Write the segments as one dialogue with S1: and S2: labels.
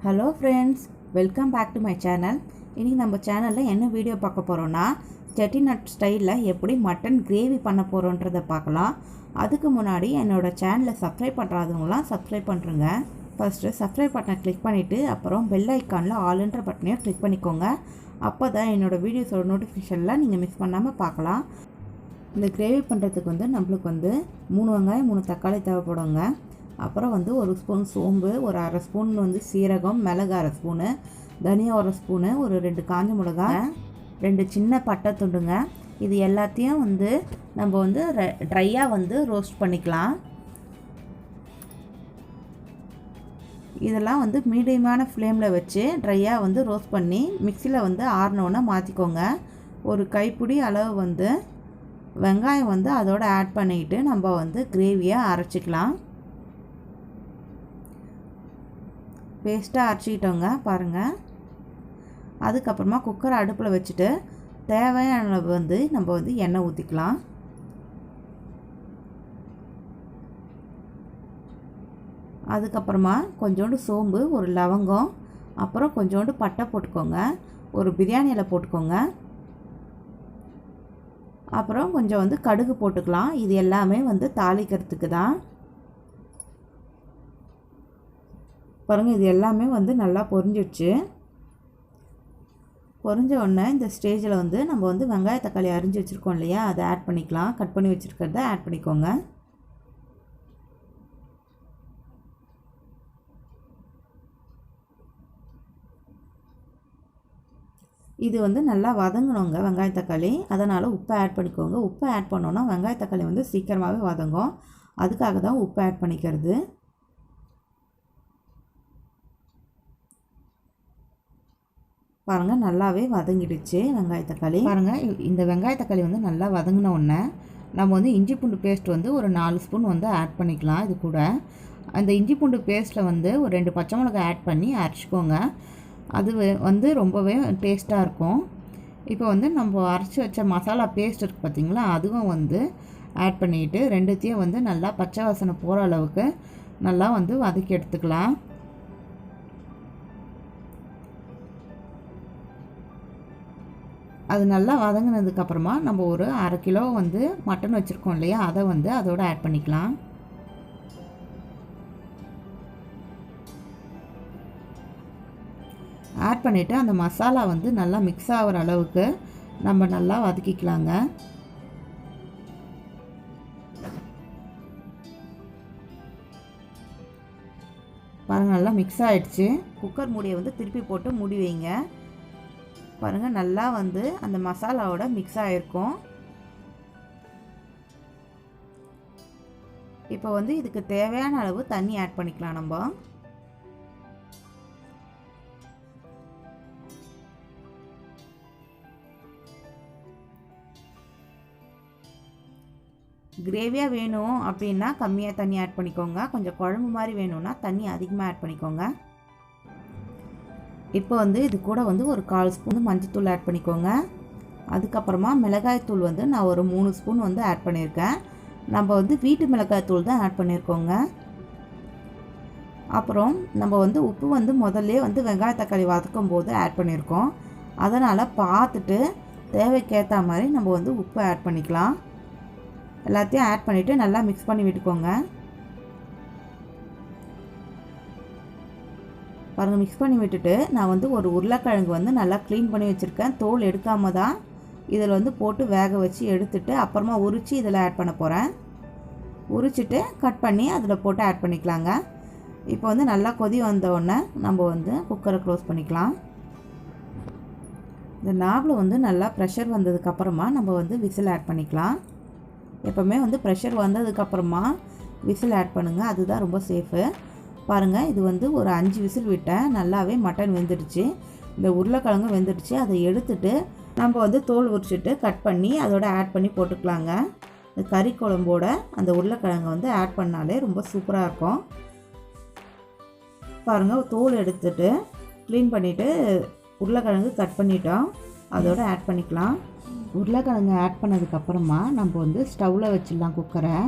S1: Hello friends, welcome back to my channel. இன்றைக்கி நம்ம சேனலில் என்ன வீடியோ பார்க்க போகிறோன்னா, செட்டிநாட் ஸ்டைலில் எப்படி மட்டன் கிரேவி பண்ண போகிறோன்றதை பார்க்கலாம். அதுக்கு முன்னாடி என்னோடய சேனலை சப்ஸ்கிரைப் பண்ணுறாதவங்களாம் சப்ஸ்கிரைப் பண்ணுறேங்க. ஃபஸ்ட்டு சப்ஸ்கிரைப் பட்டனை கிளிக் பண்ணிவிட்டு அப்புறம் பெல் ஐக்கானில் ஆல்ன்ற பட்டனையும் கிளிக் பண்ணிக்கோங்க. அப்போ தான் என்னோடய வீடியோஸோட நோட்டிஃபிகேஷனில் நீங்கள் மிஸ் பண்ணாமல் பார்க்கலாம். இந்த கிரேவி பண்ணுறதுக்கு நம்மளுக்கு 3 வெங்காயம் 3 தக்காளி தேவைப்படுங்க. அப்புறம் 1 ஸ்பூன் சோம்பு, ஒரு அரை ஸ்பூன் சீரகம், மிளகு அரை ஸ்பூனு, தனியா ஒரு ஸ்பூனு, ஒரு 2 காஞ்ச மிளகாய், 2 சின்ன பட்டை துண்டுங்க. இது எல்லாத்தையும் நம்ம ட்ரையாக ரோஸ்ட் பண்ணிக்கலாம். இதெல்லாம் மீடியமான ஃப்ளேமில் வச்சு ட்ரையாக ரோஸ்ட் பண்ணி மிக்சியில் ஆறினோன்னா மாற்றிக்கோங்க. ஒரு கைப்பிடி அளவு வெங்காயம் அதோடு ஆட் பண்ணிக்கிட்டு நம்ம கிரேவியை அரைச்சிக்கலாம். பேஸ்ட்டாக அரைச்சிக்கிட்டோங்க பாருங்கள். அதுக்கப்புறமா குக்கரை அடுப்பில் வச்சுட்டு தேவையான அளவு நம்ம எண்ணெய் ஊற்றிக்கலாம். அதுக்கப்புறமா கொஞ்சோண்டு சோம்பு, ஒரு லவங்கம், அப்புறம் கொஞ்சோண்டு பட்டை போட்டுக்கோங்க, ஒரு பிரியாணி இலை போட்டுக்கோங்க, அப்புறம் கொஞ்சம் கடுகு போட்டுக்கலாம். இது எல்லாமே தாளிக்கிறதுக்கு தான். பாருங்கள், இது எல்லாமே நல்லா பொரிஞ்சிடுச்சு. பொரிஞ்ச உடனே இந்த ஸ்டேஜில் நம்ம வெங்காய தக்காளி அரிஞ்சு வச்சுருக்கோம் இல்லையா, அதை ஆட் பண்ணிக்கலாம். கட் பண்ணி வச்சுருக்கிறத ஆட் பண்ணிக்கோங்க. இது நல்லா வதங்கணுங்க வெங்காய தக்காளி. அதனால் உப்பை ஆட் பண்ணிக்கோங்க. உப்பை ஆட் பண்ணோன்னா வெங்காய தக்காளி சீக்கிரமாகவே வதங்கும். அதுக்காக தான் உப்பு ஆட் பண்ணிக்கிறது. பாருங்கள், நல்லாவே வதங்கிடுச்சு வெங்காய தக்காளி. பாருங்கள், இந்த வெங்காய தக்காளி நல்லா வதங்கின உடனே நம்ம இஞ்சி பூண்டு பேஸ்ட் ஒரு 4 ஸ்பூன் ஆட் பண்ணிக்கலாம். இது கூட அந்த இஞ்சி பூண்டு பேஸ்ட்டில் ஒரு 2 பச்சை மிளகாய் ஆட் பண்ணி அரைச்சிக்கோங்க. அது ரொம்பவே டேஸ்ட்டாக இருக்கும். இப்போ நம்ம அரைச்சி வச்ச மசாலா பேஸ்ட் இருக்குது பார்த்திங்களா, அதுவும் ஆட் பண்ணிக்கிட்டு ரெண்டுத்தையும் நல்லா பச்சை வாசனை போகிற அளவுக்கு நல்லா வதக்கி எடுத்துக்கலாம். அது நல்லா வதங்கினதுக்கப்புறமா நம்ம ஒரு அரை கிலோ மட்டன் வச்சுருக்கோம் இல்லையா, அதை அதோடு ஆட் பண்ணிக்கலாம். ஆட் பண்ணிவிட்டு அந்த மசாலா நல்லா மிக்ஸ் ஆகிற அளவுக்கு நம்ம நல்லா வதக்கிக்கலாங்க. பாருங்கள், நல்லா மிக்ஸ் ஆகிடுச்சு. குக்கர் மூடியை திருப்பி போட்டு மூடி வைங்க. பாருங்கள், நல்லா அந்த மசாலாவோட மிக்ஸ் ஆகிருக்கும். இப்போ இதுக்கு தேவையான அளவு தண்ணி ஆட் பண்ணிக்கலாம். நம்ம கிரேவியாக வேணும் அப்படின்னா கம்மியாக தண்ணி ஆட் பண்ணிக்கோங்க. கொஞ்சம் குழம்பு மாதிரி வேணும்னா தண்ணி அதிகமாக ஆட் பண்ணிக்கோங்க. இப்போ இது கூட ஒரு 1/4 ஸ்பூன் மஞ்சத்தூள் ஆட் பண்ணிக்கோங்க. அதுக்கப்புறமா மிளகாய்த்தூள் நான் ஒரு 3 ஸ்பூன் ஆட் பண்ணியிருக்கேன். நம்ம வீட்டு மிளகாய்த்தூள் தான் ஆட் பண்ணியிருக்கோங்க. அப்புறம் நம்ம உப்பு முதல்ல வெங்காய தக்காளி வதக்கும் போது ஆட் பண்ணியிருக்கோம். அதனால் பார்த்துட்டு தேவைக்கேற்ற மாதிரி நம்ம உப்பு ஆட் பண்ணிக்கலாம். எல்லாத்தையும் ஆட் பண்ணிவிட்டு நல்லா மிக்ஸ் பண்ணி விட்டுக்கோங்க. பாருங்கள், மிக்ஸ் பண்ணி விட்டுட்டு நான் ஒரு உருளைக்கிழங்கு நல்லா க்ளீன் பண்ணி வச்சுருக்கேன். தோல் எடுக்காமல் தான் இதில் போட்டு வேக வச்சு எடுத்துட்டு அப்புறமா உரித்து இதில் ஆட் பண்ண போகிறேன். உரிச்சிட்டு கட் பண்ணி அதில் போட்டு ஆட் பண்ணிக்கலாங்க. இப்போ நல்லா கொதி வந்தோடனே நம்ம குக்கரை க்ளோஸ் பண்ணிக்கலாம். இந்த நாவில் நல்லா ப்ரெஷர் வந்ததுக்கப்புறமா நம்ம விசில் ஆட் பண்ணிக்கலாம். எப்போவுமே ப்ரெஷர் வந்ததுக்கப்புறமா விசில் ஆட் பண்ணுங்கள், அதுதான் ரொம்ப சேஃபு. பாருங்கள், இது ஒரு 5 விசில் விட்டேன். நல்லாவே மட்டன் வெந்துடுச்சு. இந்த உருளைக்கிழங்கு வெந்துடுச்சு. அதை எடுத்துட்டு நம்ம தோல் உரிச்சிட்டு கட் பண்ணி அதோட ஆட் பண்ணி போட்டுக்கலாங்க. இந்த கறி குழம்போட அந்த உருளைக்கிழங்கு ஆட் பண்ணாலே ரொம்ப சூப்பராக இருக்கும். பாருங்கள், தோல் எடுத்துட்டு க்ளீன் பண்ணிவிட்டு உருளைக்கிழங்கு கட் பண்ணிட்டோம். அதோட ஆட் பண்ணிக்கலாம். உருளைக்கிழங்கு ஆட் பண்ணதுக்கப்புறமா நம்ம ஸ்டவ்வில் வச்சிடலாம். குக்கரை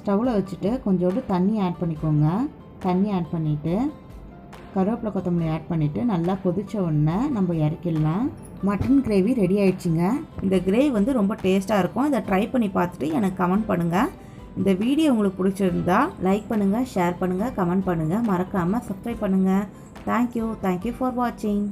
S1: ஸ்டவ்வில் வச்சுட்டு கொஞ்சோண்டு தண்ணி ஆட் பண்ணிக்கோங்க. தண்ணி ஆட் பண்ணிவிட்டு கருவேப்பிலை கொத்தமல்லி ஆட் பண்ணிவிட்டு நல்லா கொதிச்ச உடனே நம்ம இறக்கிடலாம். மட்டன் கிரேவி ரெடி ஆயிடுச்சுங்க. இந்த கிரேவி வந்து ரொம்ப டேஸ்ட்டாக இருக்கும். இதை ட்ரை பண்ணி பார்த்துட்டு எனக்கு கமெண்ட் பண்ணுங்கள். இந்த வீடியோ உங்களுக்கு பிடிச்சிருந்தா லைக் பண்ணுங்கள், ஷேர் பண்ணுங்கள், கமெண்ட் பண்ணுங்கள், மறக்காமல் சப்ஸ்கிரைப் பண்ணுங்கள். தேங்க்யூ ஃபார் வாட்சிங்.